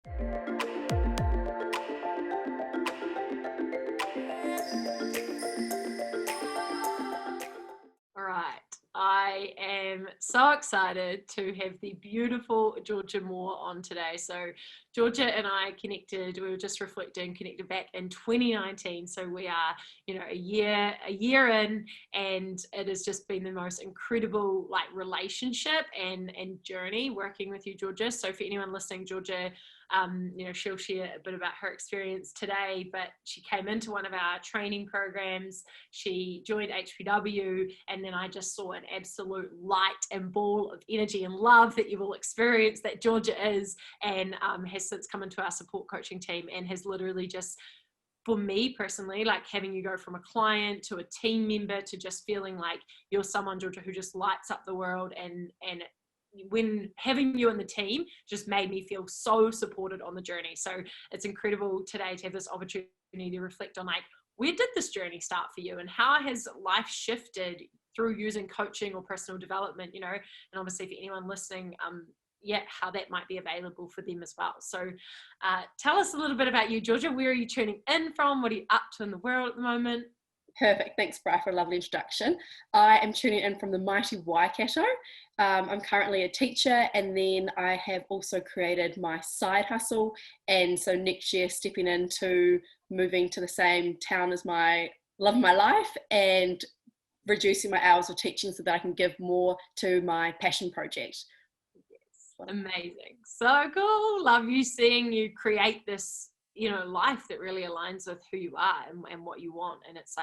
All right. I am so excited to have the beautiful Georgia Moore on today. So Georgia and I connected, we were just reflecting, connected back in 2019. So we are, a year in, and it has just been the most incredible relationship and journey working with you, Georgia. So for anyone listening, Georgia, she'll share a bit about her experience today, but she came into one of our training programs. She joined HPW, and then I just saw an absolute light and ball of energy and love that you will experience that Georgia is, and has since come into our support coaching team, and has literally just, for me personally, like having you go from a client to a team member to just feeling like you're someone, Georgia, who just lights up the world, and when having you in the team just made me feel so supported on the journey. So it's incredible today to have this opportunity to reflect on where did this journey start for you, and how has life shifted through using coaching or personal development, and obviously for anyone listening, how that might be available for them as well. So tell us a little bit about you, Georgia. Where are you tuning in from? What are you up to in the world at the moment? Perfect. Thanks, Bri, for a lovely introduction. I am tuning in from the mighty Waikato. I'm currently a teacher, and then I have also created my side hustle. And so next year, stepping into moving to the same town as my love of my life and reducing my hours of teaching so that I can give more to my passion project. Yes, amazing. So cool. Love you seeing you create this life that really aligns with who you are and what you want. And it's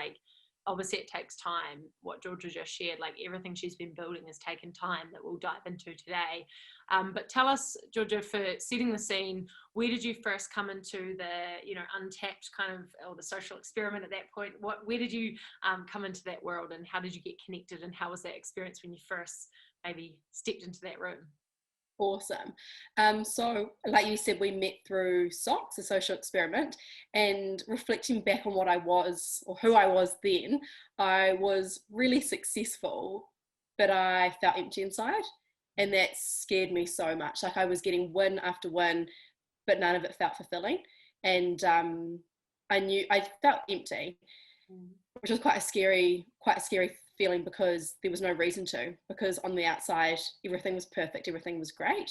obviously it takes time. What Georgia just shared, everything she's been building has taken time, that we'll dive into today. But tell us, Georgia, for setting the scene, where did you first come into the Untapped kind of, or the social experiment at that point? Where did you come into that world, and how did you get connected, and how was that experience when you first maybe stepped into that room? Awesome. So like you said, we met through SOX, a social experiment, and reflecting back on what I was, or who I was then, I was really successful, but I felt empty inside, and that scared me so much. I was getting win after win, but none of it felt fulfilling, and I knew I felt empty, which was quite a scary feeling, because there was no reason to, because on the outside everything was perfect, everything was great,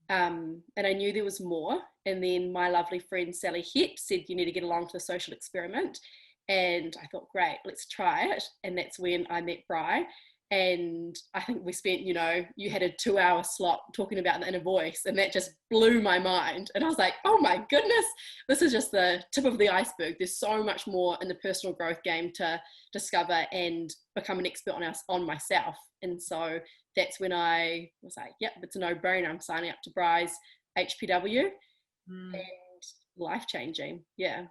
and I knew there was more. And then my lovely friend Sally Hepp said, you need to get along to the social experiment, and I thought, great, let's try it. And that's when I met Bri, and I think we spent, you had a 2-hour slot talking about the inner voice, and that just blew my mind. And I was like, oh my goodness, this is just the tip of the iceberg. There's so much more in the personal growth game to discover and become an expert on myself. And so that's when I was like, yep, it's a no-brainer. I'm signing up to Bri's HPW, and life-changing. Yeah.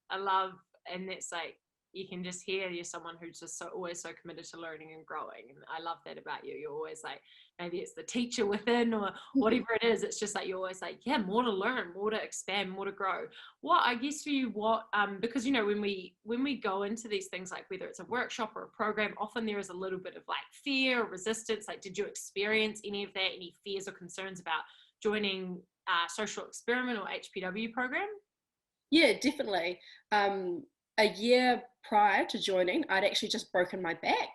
I love, and it's you can just hear you're someone who's just always so committed to learning and growing. And I love that about you. You're always maybe it's the teacher within or whatever it is. It's just you're always yeah, more to learn, more to expand, more to grow. What, I guess for you, because, when we go into these things, whether it's a workshop or a program, often there is a little bit of fear or resistance. Did you experience any of that, any fears or concerns about joining social experiment or HPW program? Yeah, definitely. A year prior to joining, I'd actually just broken my back.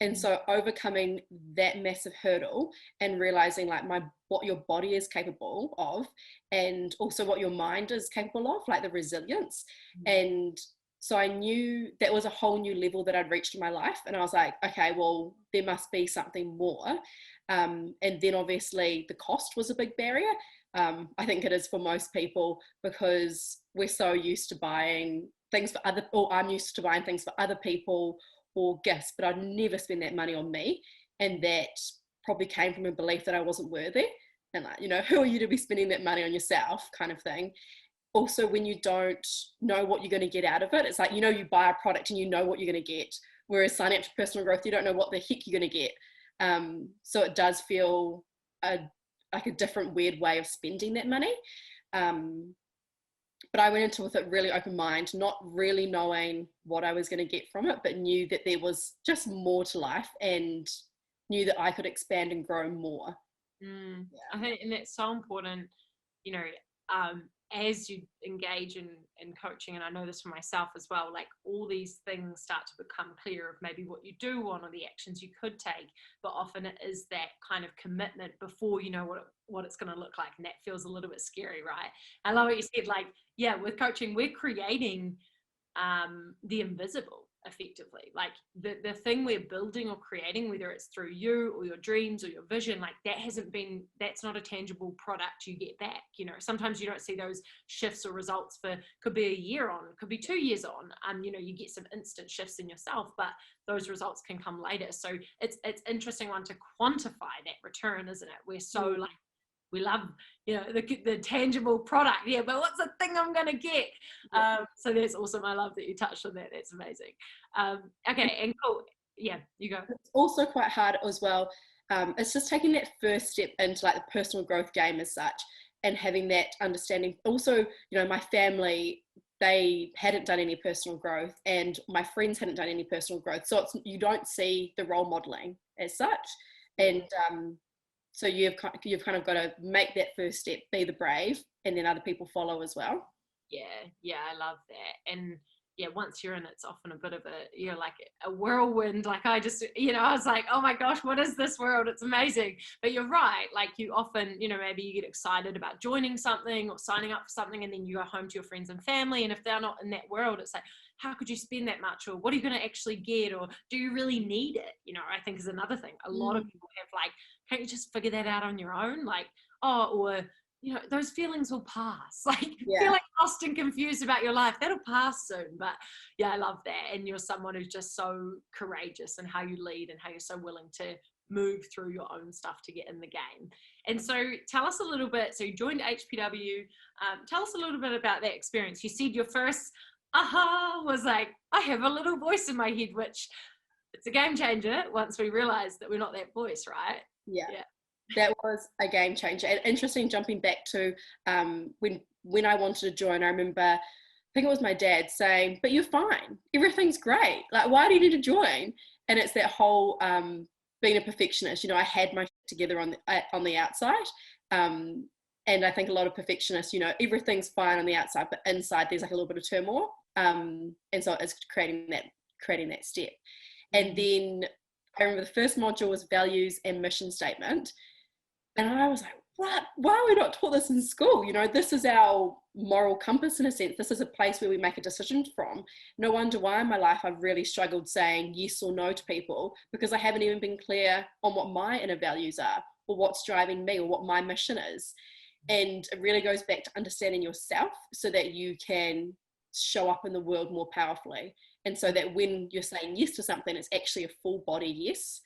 And so overcoming that massive hurdle and realizing what your body is capable of, and also what your mind is capable of, the resilience. And so I knew that was a whole new level that I'd reached in my life. And I was like, okay, well, there must be something more. And then obviously the cost was a big barrier. I think it is for most people, because we're so used to buying things for I'm used to buying things for other people or gifts, but I'd never spend that money on me. And that probably came from a belief that I wasn't worthy. And who are you to be spending that money on yourself, kind of thing. Also, when you don't know what you're going to get out of it, it's you buy a product and you know what you're going to get. Whereas signing up to personal growth, you don't know what the heck you're going to get. So it does feel a different weird way of spending that money. But I went into it with a really open mind, not really knowing what I was going to get from it, but knew that there was just more to life, and knew that I could expand and grow more. Yeah. I think, and that's so important, as you engage in coaching, and I know this for myself as well, like all these things start to become clear of maybe what you do want or the actions you could take, but often it is that kind of commitment before you know what it's going to look like, and that feels a little bit scary, right? I love what you said, like, yeah, with coaching we're creating the invisible effectively, like the thing we're building or creating, whether it's through you or your dreams or your vision, like that's not a tangible product you get back. You know, sometimes you don't see those shifts or results for, could be a year on, could be 2 years on. You know, you get some instant shifts in yourself, but those results can come later. So it's interesting one to quantify that return, isn't it? We're so like, we love, you know, the tangible product, yeah, but what's the thing I'm going to get? So that's awesome. I love that you touched on that. That's amazing. Okay, and cool. Yeah, you go. It's also quite hard as well. It's just taking that first step into like the personal growth game as such, and having that understanding. Also, you know, my family, they hadn't done any personal growth, and my friends hadn't done any personal growth. So you don't see the role modeling as such. And so you've kind of got to make that first step, be the brave, and then other people follow as well. Yeah, I love that. And yeah, once you're in, it's often a bit of a, you know, like a whirlwind. Like I just, you know, I was like, oh my gosh, what is this world? It's amazing. But you're right. Like you often, you know, maybe you get excited about joining something or signing up for something, and then you go home to your friends and family. And if they're not in that world, it's like, how could you spend that much? Or what are you going to actually get? Or do you really need it? You know, I think is another thing. A lot of people have like, can't you just figure that out on your own? Like, oh, or, you know, those feelings will pass. Like feeling lost and confused about your life, that'll pass soon. But yeah, I love that. And you're someone who's just so courageous in how you lead and how you're so willing to move through your own stuff to get in the game. And so tell us a little bit, so you joined HPW, tell us a little bit about that experience. You said your first aha was like, I have a little voice in my head, which it's a game changer once we realize that we're not that voice, right? Yeah. That was a game changer. And interesting, jumping back to when I wanted to join, I remember, I think it was my dad saying, but you're fine, everything's great, like why do you need to join? And it's that whole being a perfectionist. You know, I had my shit together on the outside, and I think a lot of perfectionists, you know, everything's fine on the outside, but inside there's like a little bit of turmoil, and so it's creating that step. And then I remember the first module was values and mission statement. And I was like, what? Why are we not taught this in school? You know, this is our moral compass in a sense. This is a place where we make a decision from. No wonder why in my life I've really struggled saying yes or no to people, because I haven't even been clear on what my inner values are, or what's driving me, or what my mission is. And it really goes back to understanding yourself so that you can show up in the world more powerfully. And so that when you're saying yes to something, it's actually a full body yes.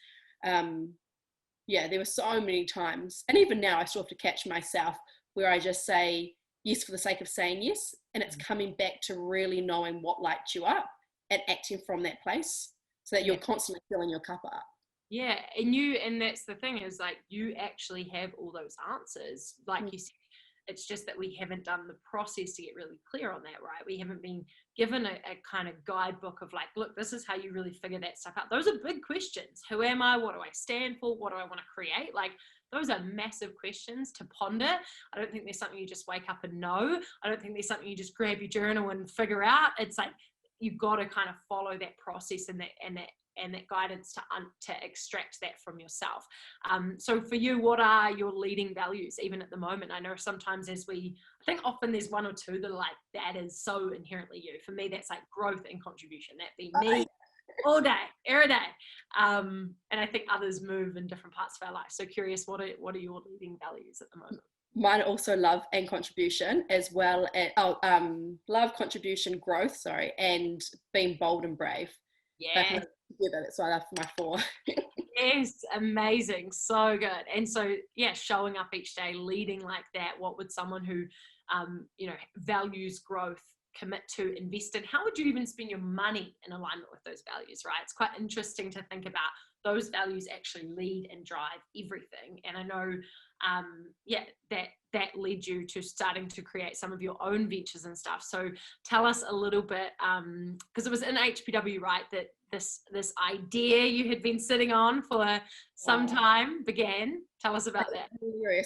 Yeah, there were so many times, and even now I still have to catch myself where I just say yes for the sake of saying yes, and it's coming back to really knowing what lights you up and acting from that place, so that you're constantly filling your cup up. Yeah, and that's the thing, is like you actually have all those answers, like you said. It's just that we haven't done the process to get really clear on that, right? We haven't been given a kind of guidebook of like, look, this is how you really figure that stuff out. Those are big questions. Who am I? What do I stand for? What do I want to create? Like, those are massive questions to ponder. I don't think there's something you just wake up and know. I don't think there's something you just grab your journal and figure out. It's like, you've got to kind of follow that process and that guidance to extract that from yourself. So for you, what are your leading values even at the moment? I know sometimes I think often there's one or two that are like, that is so inherently you. For me, that's like growth and contribution. That be me all day, every day. And I think others move in different parts of our life. So curious, what are your leading values at the moment? Mine are also love and contribution, as well as love, contribution, growth, and being bold and brave. Yeah. That's why that's my 4. Yes, amazing, so good. And so yeah, showing up each day, leading like that. What would someone who you know, values growth commit to, invest in? How would you even spend your money in alignment with those values, right? It's quite interesting to think about those values actually lead and drive everything. And I know yeah, that led you to starting to create some of your own ventures and stuff. So tell us a little bit, because it was in HPW, right, that this idea you had been sitting on for some time began. Tell us about that.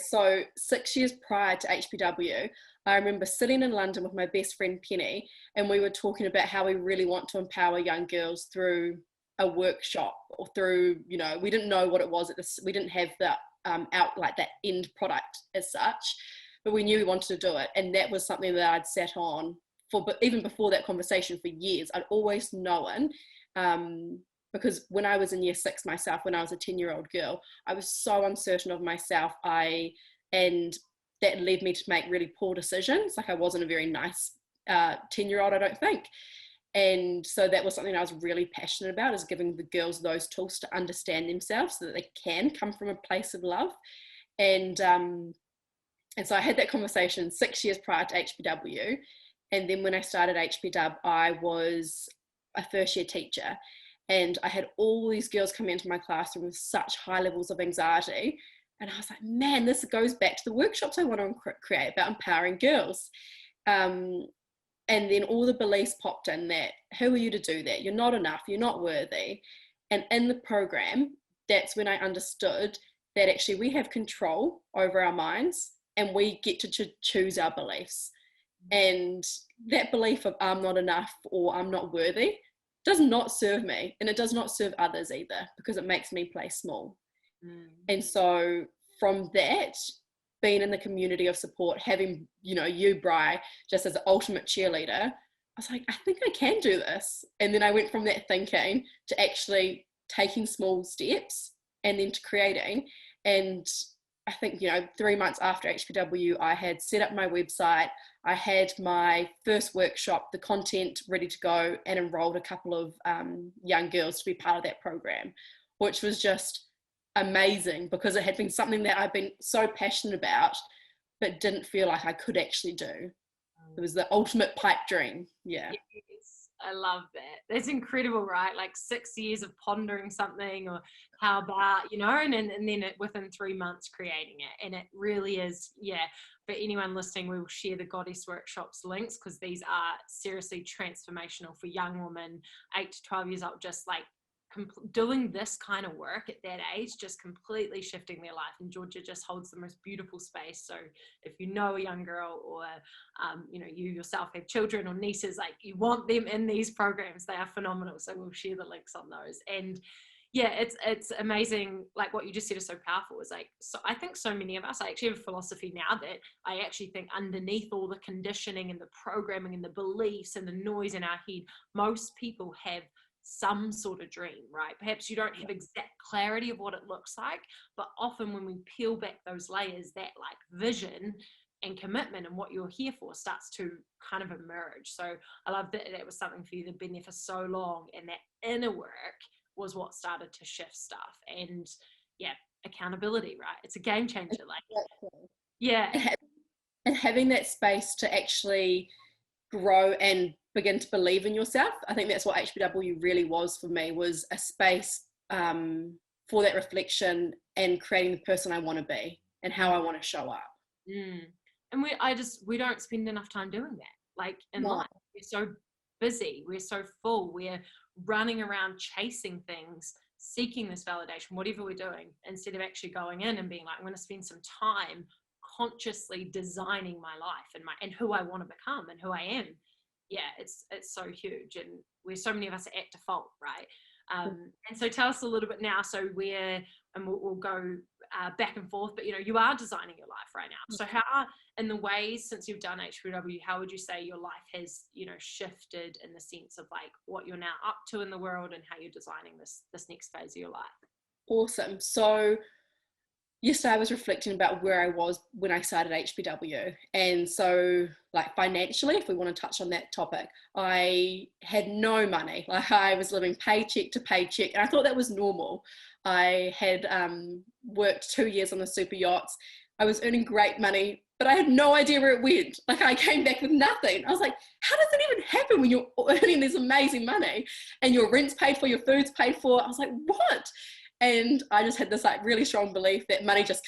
So 6 years prior to HPW, I remember sitting in London with my best friend Penny, and we were talking about how we really want to empower young girls through a workshop, or through, you know, we didn't know what it was we didn't have that out, like that end product as such, but we knew we wanted to do it. And that was something that I'd sat on for, but even before that conversation, for years. I'd always known, because when I was in year 6 myself, when I was a 10-year-old girl, I was so uncertain of myself. And that led me to make really poor decisions. Like, I wasn't a very nice 10-year-old, I don't think. And so that was something I was really passionate about, is giving the girls those tools to understand themselves so that they can come from a place of love. And so I had that conversation 6 years prior to HPW. And then when I started HPW, I was a first year teacher. And I had all these girls come into my classroom with such high levels of anxiety. And I was like, man, this goes back to the workshops I want to create about empowering girls. And then all the beliefs popped in that, who are you to do that? You're not enough, you're not worthy. And in the program, that's when I understood that actually we have control over our minds, and we get to choose our beliefs. And that belief of I'm not enough or I'm not worthy does not serve me, and it does not serve others either, because it makes me play small. And so from that, being in the community of support, having, you know, you, Bri, just as the ultimate cheerleader, I was like, I think I can do this. And then I went from that thinking to actually taking small steps, and then to creating. And I think, you know, 3 months after HPW, I had set up my website. I had my first workshop, the content ready to go, and enrolled a couple of young girls to be part of that program, which was just amazing, because it had been something that I've been so passionate about, but didn't feel like I could actually do. It was the ultimate pipe dream. Yeah. Yes, I love that. That's incredible, right? Like 6 years of pondering something, or how about, you know, and then within 3 months creating it. And it really is, yeah. For anyone listening, we will share the Goddess Workshops links, because these are seriously transformational for young women, 8 to 12 years old, just like doing this kind of work at that age, just completely shifting their life. And Georgia just holds the most beautiful space. So if you know a young girl, or you know, you yourself have children or nieces, like, you want them in these programs, they are phenomenal. So we'll share the links on those. And yeah, it's amazing. Like what you just said is so powerful. Is like, so I think so many of us, I actually have a philosophy now that I actually think underneath all the conditioning and the programming and the beliefs and the noise in our head, most people have some sort of dream, right? Perhaps you don't have exact clarity of what it looks like, but often when we peel back those layers, that like vision and commitment and what you're here for starts to kind of emerge. So I love that that was something for you that had been there for so long, and that inner work was what started to shift stuff. And yeah, accountability, right? It's a game changer. Like, yeah. And having that space to actually grow and begin to believe in yourself. I think that's what HPW really was for me, was a space for that reflection and creating the person I want to be and how I want to show up. And we don't spend enough time doing that. Like in life, we're so busy, we're so full, we're running around chasing things, seeking this validation, whatever we're doing, instead of actually going in and being like, I'm going to spend some time consciously designing my life and who I want to become and who I am. Yeah, it's so huge, and we're so many of us are at default, right? And so tell us a little bit now. So we'll go back and forth, but you know, you are designing your life right now. So how, in the ways since you've done HPW, how would you say your life has, you know, shifted in the sense of like what you're now up to in the world, and how you're designing this next phase of your life? Awesome. So yesterday I was reflecting about where I was when I started HPW. And so like financially, if we want to touch on that topic, I had no money. Like I was living paycheck to paycheck, and I thought that was normal. I had worked 2 years on the super yachts. I was earning great money, but I had no idea where it went. Like I came back with nothing. I was like, how does that even happen when you're earning this amazing money and your rent's paid for, your food's paid for? I was like, what? And I just had this like really strong belief that money just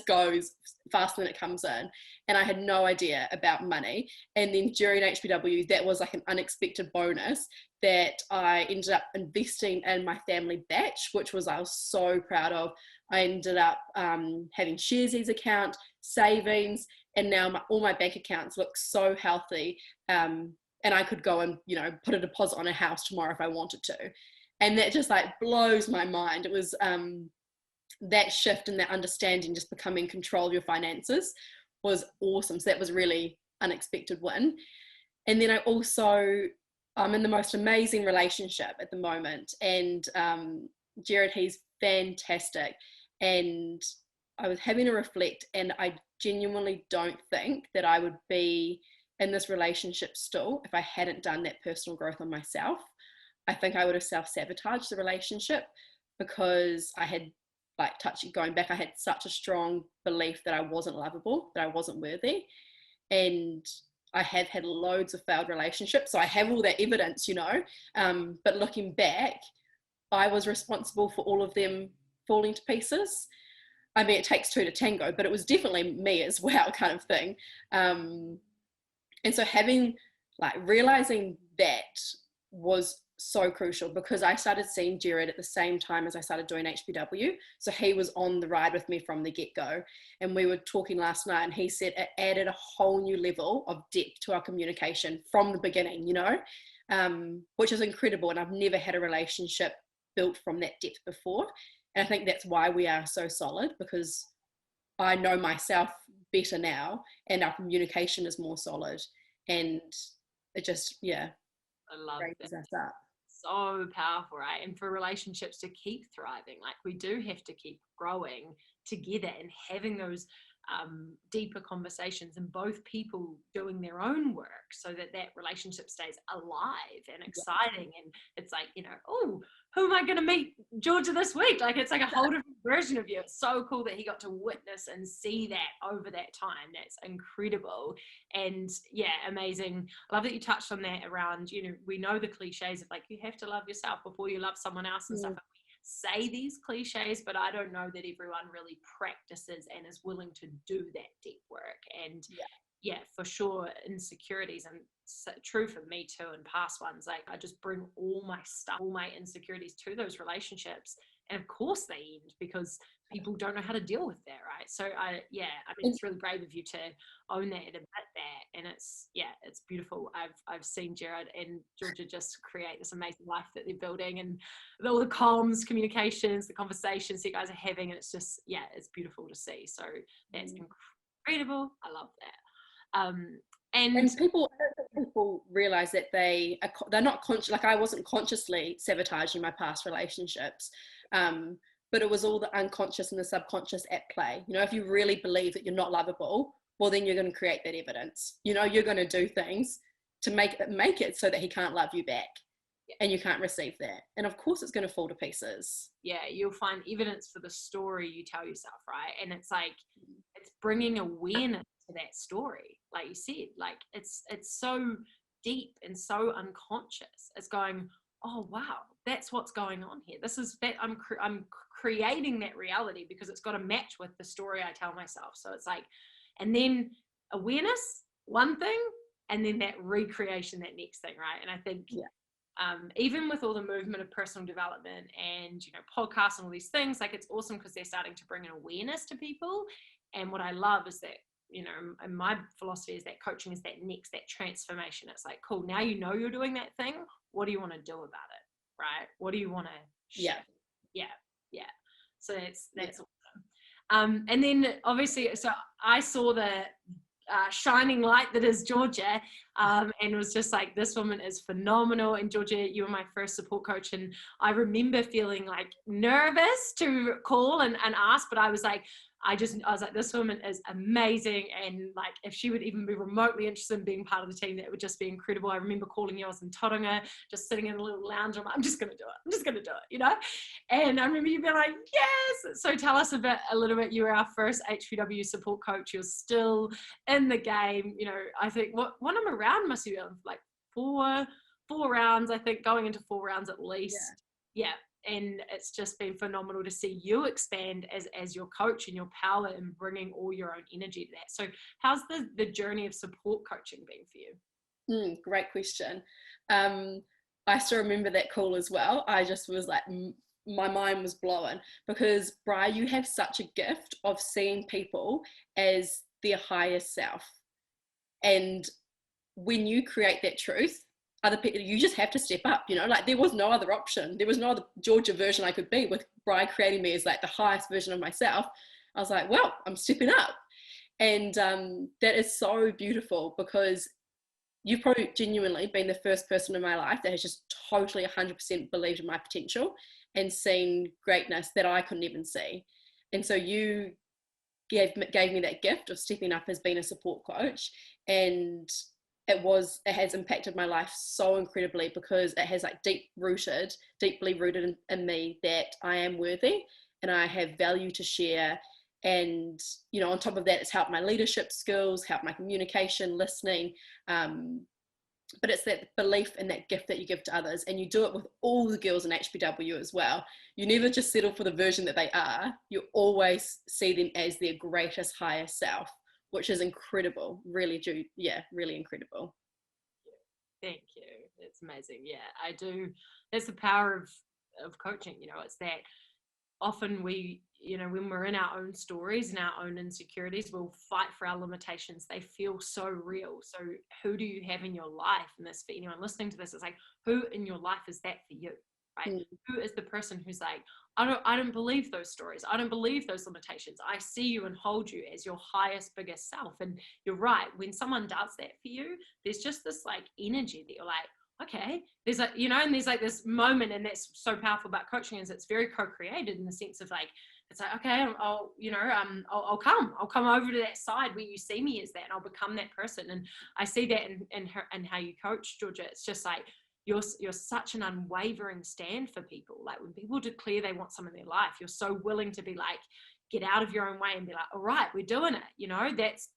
goes faster than it comes in. And I had no idea about money. And then during HBW, that was like an unexpected bonus that I ended up investing in my family batch, which I was so proud of. I ended up having Sharesies account, savings, and now all my bank accounts look so healthy. And I could go and, put a deposit on a house tomorrow if I wanted to. And that just like blows my mind. It was that shift and that understanding, just becoming control of your finances, was awesome. So that was a really unexpected win. And then I'm in the most amazing relationship at the moment. And Jared, he's fantastic. And I was having to reflect, and I genuinely don't think that I would be in this relationship still if I hadn't done that personal growth on myself. I think I would have self-sabotaged the relationship, because I had, like, going back, I had such a strong belief that I wasn't lovable, that I wasn't worthy. And I have had loads of failed relationships, so I have all that evidence, but looking back, I was responsible for all of them falling to pieces. I mean, it takes two to tango, but it was definitely me as well, kind of thing. And so realizing that was so crucial, because I started seeing Jared at the same time as I started doing HBW. So he was on the ride with me from the get-go. And we were talking last night, and he said it added a whole new level of depth to our communication from the beginning, which is incredible. And I've never had a relationship built from that depth before. And I think that's why we are so solid, because I know myself better now, and our communication is more solid. And it just, I love raises us up. So powerful, right? And for relationships to keep thriving, like, we do have to keep growing together and having those deeper conversations, and both people doing their own work, so that relationship stays alive and exciting. And it's like, oh, who am I going to meet Georgia this week? Like, it's like a whole different version of you. It's so cool that he got to witness and see that over that time. That's incredible. And amazing. I love that you touched on that around, we know the cliches of, like, you have to love yourself before you love someone else and stuff. Say these cliches, but I don't know that everyone really practices and is willing to do that deep work. And for sure, insecurities, and true for me too, and past ones, like, I just bring all my stuff, all my insecurities to those relationships, and of course they end, because people don't know how to deal with that, right? So I mean, it's really brave of you to own that and admit that, and it's beautiful. I've seen Jared and Georgia just create this amazing life that they're building, and all the comms, communications, the conversations you guys are having, and it's just it's beautiful to see. So that's incredible. I love that. And people realize that they're not conscious. Like, I wasn't consciously sabotaging my past relationships, but it was all the unconscious and the subconscious at play. If you really believe that you're not lovable, well, then you're going to create that evidence. You're going to do things to make it so that he can't love you back, and you can't receive that. And of course, it's going to fall to pieces. Yeah, you'll find evidence for the story you tell yourself, right? And it's like, it's bringing awareness to that story, like you said. Like, it's so deep and so unconscious. It's going, oh wow, that's what's going on here. This is that I'm creating that reality because it's got to match with the story I tell myself. So it's like, and then awareness, one thing, and then that recreation, that next thing, right? And I think even with all the movement of personal development and podcasts and all these things, like, it's awesome because they're starting to bring an awareness to people. And what I love is that, and my philosophy is that coaching is that transformation. It's like, cool, now you're doing that thing. What do you want to do about it, right? What do you want to shift? Yeah. So that's awesome. And then obviously, so I saw the shining light that is Georgia, and was just like, this woman is phenomenal. And Georgia, you were my first support coach, and I remember feeling like nervous to call and ask, but I was like, this woman is amazing, and like, if she would even be remotely interested in being part of the team, that would just be incredible. I remember calling you, I was in Tauranga, just sitting in a little lounge. I'm like, I'm just gonna do it, and I remember you being like, yes. So tell us a little bit. You were our first HPW support coach. You're still in the game. I think what I'm around must be like four rounds, I think, going into 4 rounds at least. Yeah. and it's just been phenomenal to see you expand as your coach and your power in bringing all your own energy to that. So how's the journey of support coaching been for you? Great question. I still remember that call as well. I just was like, my mind was blown because, Bri, you have such a gift of seeing people as their highest self. And when you create that truth, other people, you just have to step up, like there was no other option. There was no other Georgia version I could be with Bri creating me as like the highest version of myself. I was like, well, I'm stepping up. And that is so beautiful because you've probably genuinely been the first person in my life that has just totally 100% believed in my potential and seen greatness that I couldn't even see. And so you gave me that gift of stepping up as being a support coach, and it has impacted my life so incredibly because it has like deeply rooted in me that I am worthy and I have value to share. And on top of that, it's helped my leadership skills, helped my communication, listening, but it's that belief and that gift that you give to others, and you do it with all the girls in HBW as well. You never just settle for the version that they are. You always see them as their greatest, highest self, which is incredible. Really incredible. Thank you. It's amazing. Yeah, I do. That's the power of coaching. It's that often we, when we're in our own stories and our own insecurities, we'll fight for our limitations. They feel so real. So who do you have in your life? And this, for anyone listening to this, it's like, who in your life is that for you? Right? Who is the person who's like, I don't believe those stories. I don't believe those limitations. I see you and hold you as your highest, biggest self. And you're right. When someone does that for you, there's just this like energy that you're like, okay, there's like, and there's like this moment, and that's so powerful about coaching is it's very co-created in the sense of like, it's like, okay, I'll come over to that side where you see me as that, and I'll become that person. And I see that in how you coach, Georgia. It's just like, you're such an unwavering stand for people. Like when people declare they want some in their life, you're so willing to be like, get out of your own way and be like, all right, we're doing it. That's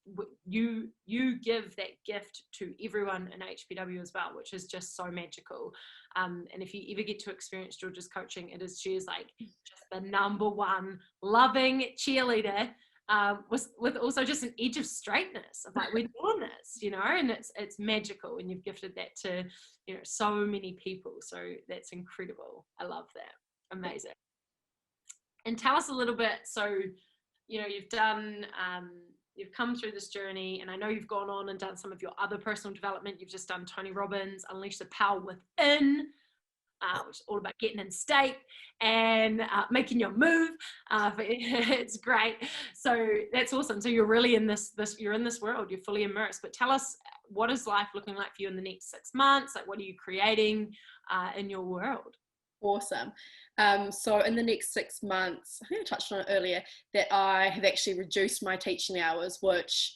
you give that gift to everyone in HBW as well, which is just so magical. And if you ever get to experience Georgia's coaching, she is like just the number one loving cheerleader, with also just an edge of straightness of like, we're doing this, and it's magical, and you've gifted that to so many people. So that's incredible. I love that. Amazing. And tell us a little bit. So, you've done, you've come through this journey, and I know you've gone on and done some of your other personal development. You've just done Tony Robbins, Unleash the Power Within, which is all about getting in state and making your move. It's great. So that's awesome. So you're really in you're in this world. You're fully immersed. But tell us, what is life looking like for you in the next 6 months? Like, what are you creating in your world? Awesome. So in the next 6 months, I think I touched on it earlier, that I have actually reduced my teaching hours, which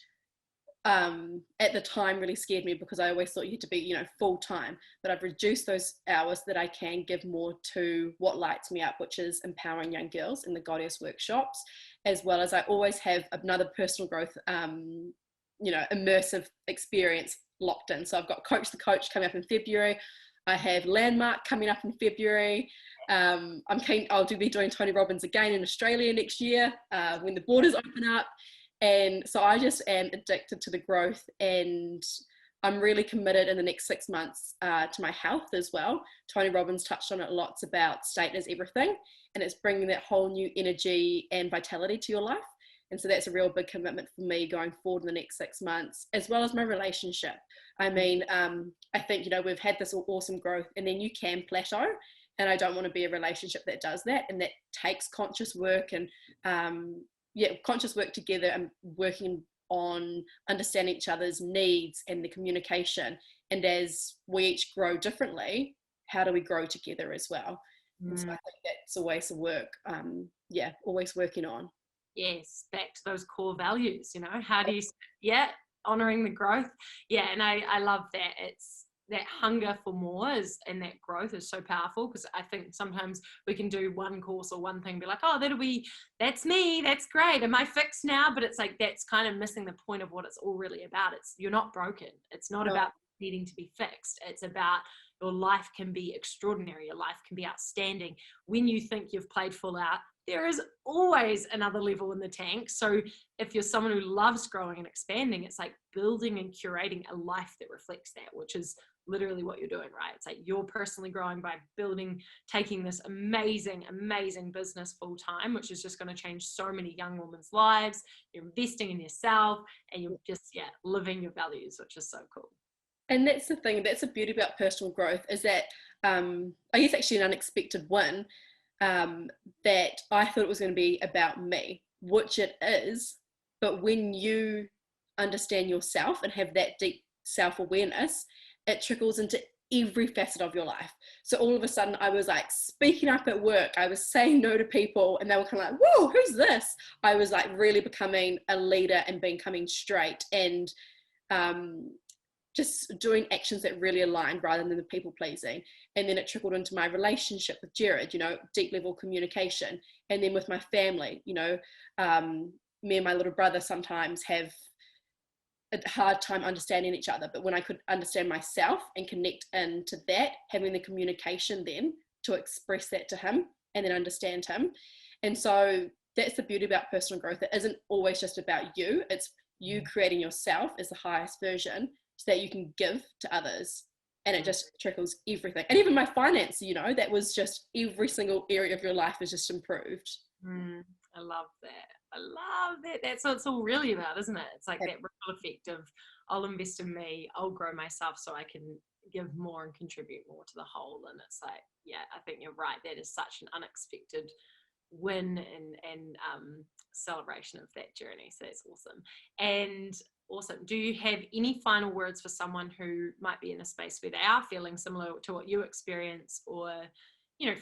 at the time really scared me because I always thought you had to be, full time. But I've reduced those hours that I can give more to what lights me up, which is empowering young girls in the Goddess workshops, as well as I always have another personal growth, immersive experience locked in. So I've got Coach the Coach coming up in February. I have Landmark coming up in February. I'm keen. I'll be doing Tony Robbins again in Australia next year when the borders open up. And so I just am addicted to the growth, and I'm really committed in the next 6 months to my health as well. Tony Robbins touched on it lots about state is everything, and it's bringing that whole new energy and vitality to your life. And so that's a real big commitment for me going forward in the next 6 months, as well as my relationship. I mean, I think, we've had this awesome growth, and then you can plateau. And I don't want to be a relationship that does that. And that takes conscious work and, conscious work together and working on understanding each other's needs and the communication. And as we each grow differently, how do we grow together as well? And so I think that's always a work, always working on. Yes, back to those core values, how do you, honoring the growth. Yeah, and I love that. It's that hunger for more and that growth is so powerful, because I think sometimes we can do one course or one thing, be like, oh, that's me, that's great, am I fixed now? But it's like, that's kind of missing the point of what it's all really about. You're not broken. It's not about needing to be fixed. It's about your life can be extraordinary, your life can be outstanding. When you think you've played full out, there is always another level in the tank. So if you're someone who loves growing and expanding, it's like building and curating a life that reflects that, which is literally what you're doing, right? It's like you're personally growing by building, taking this amazing, amazing business full time, which is just going to change so many young women's lives. You're investing in yourself and you're just, living your values, which is so cool. And that's the thing, that's the beauty about personal growth, is that I guess actually an unexpected win, that I thought it was going to be about me, which it is. But when you understand yourself and have that deep self-awareness, it trickles into every facet of your life. So all of a sudden I was like speaking up at work, I was saying no to people and they were kind of like, whoa, who's this? I was like really becoming a leader and becoming straight, and just doing actions that really aligned rather than the people pleasing. And then it trickled into my relationship with Jared, deep level communication. And then with my family, me and my little brother sometimes have a hard time understanding each other, but when I could understand myself and connect into that, having the communication then to express that to him and then understand him. And so that's the beauty about personal growth. It isn't always just about you, it's you creating yourself as the highest version so that you can give to others, and it just trickles everything. And even my finance, that was just every single area of your life is just improved. I love that. I love that. That's what it's all really about, isn't it? It's like that ripple effect of I'll invest in me, I'll grow myself so I can give more and contribute more to the whole. And it's like, I think you're right. That is such an unexpected win and celebration of that journey. So that's awesome. And awesome. Do you have any final words for someone who might be in a space where they are feeling similar to what you experience, or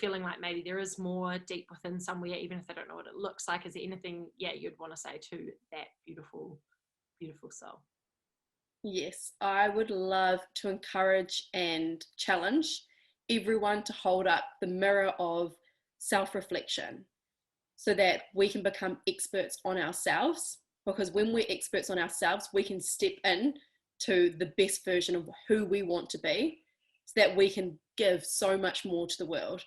feeling like maybe there is more deep within somewhere, even if they don't know what it looks like? Is there anything, you'd want to say to that beautiful, beautiful soul? Yes, I would love to encourage and challenge everyone to hold up the mirror of self-reflection so that we can become experts on ourselves. Because when we're experts on ourselves, we can step in to the best version of who we want to be so that we can give so much more to the world.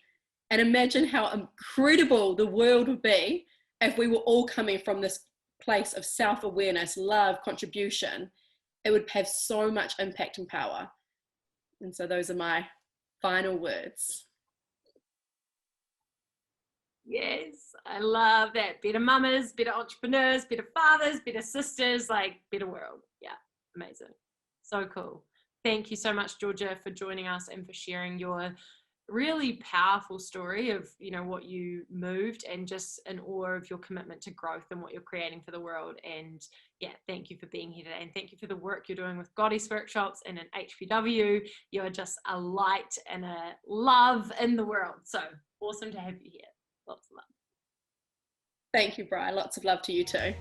And imagine how incredible the world would be if we were all coming from this place of self-awareness, love, contribution. It would have so much impact and power. And so those are my final words. Yes, I love that. Better mamas, better entrepreneurs, better fathers, better sisters, like better world. Yeah, amazing. So cool. Thank you so much, Georgia, for joining us and for sharing your really powerful story of what you moved, and just in awe of your commitment to growth and what you're creating for the world. And thank you for being here today, and thank you for the work you're doing with Goddess Workshops and in HPW. You're just a light and a love in the world. So awesome to have you here. Lots of love. Thank you, Bri. Lots of love to you too.